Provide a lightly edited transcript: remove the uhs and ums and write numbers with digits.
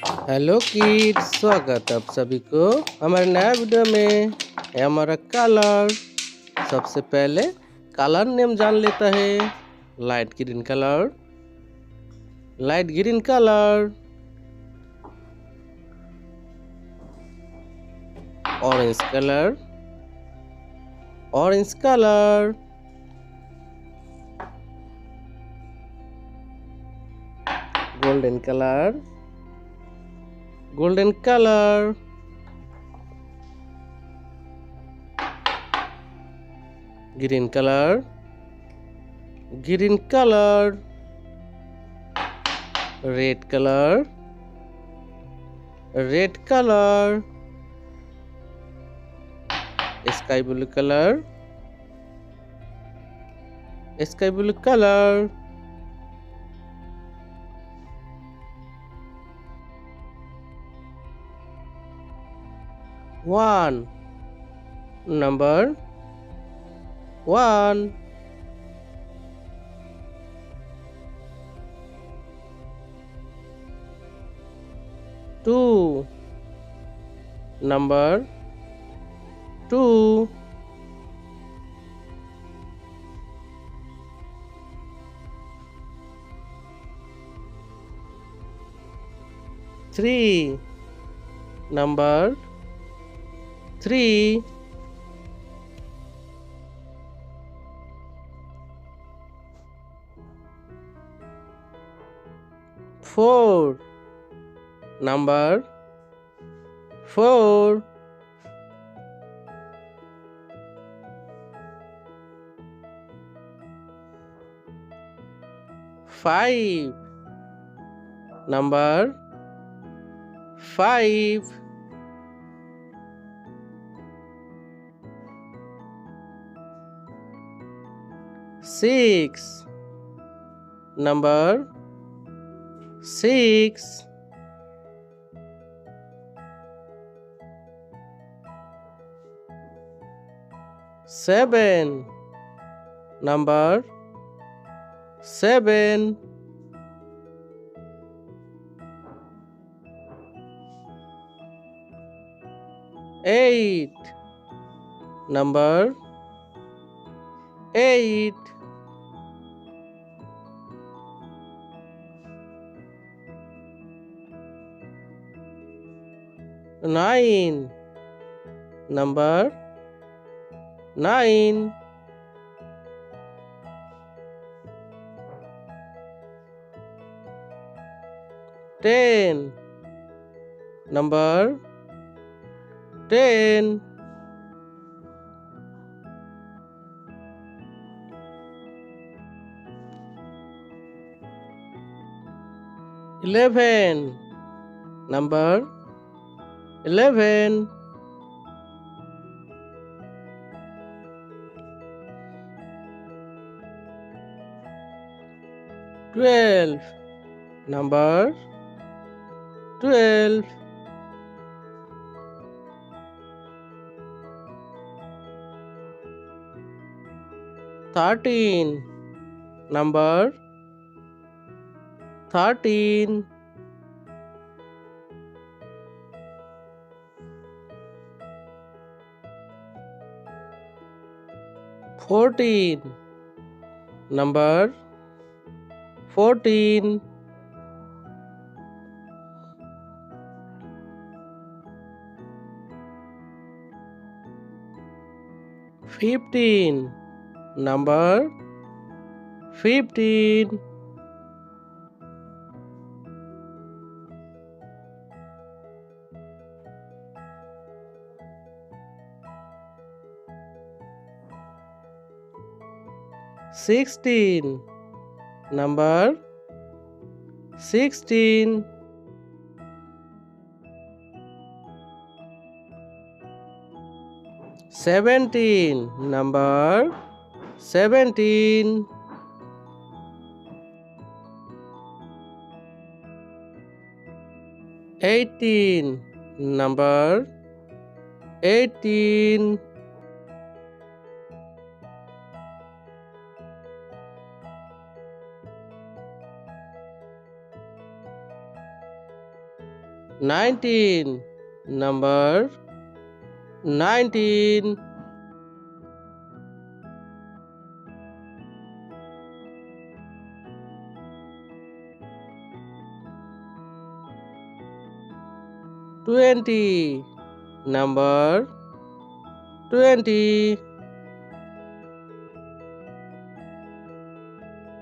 Hello kids, स्वागत आप सभी को हमारे नया वीडियो में। है हमारा कलर। सबसे पहले कलर नेम जान लेता है। Light green colour, light green colour. Orange colour, orange colour. Golden colour, golden color. Green color, green color. Red color, red color. Sky blue color, sky blue color. One, number one. Two, number two. Three, number three. Four, number four. Five, number five. Six, number six. Seven, number seven. Eight, number eight. Nine, number nine. 10, number 10. 11, number 11. 12, number 12. 13, number 13. 14, number 14. 15, number 15. 16, number 16. 17, number 17. 18, number 18. 19, 19. Number 19. 20. Number 20.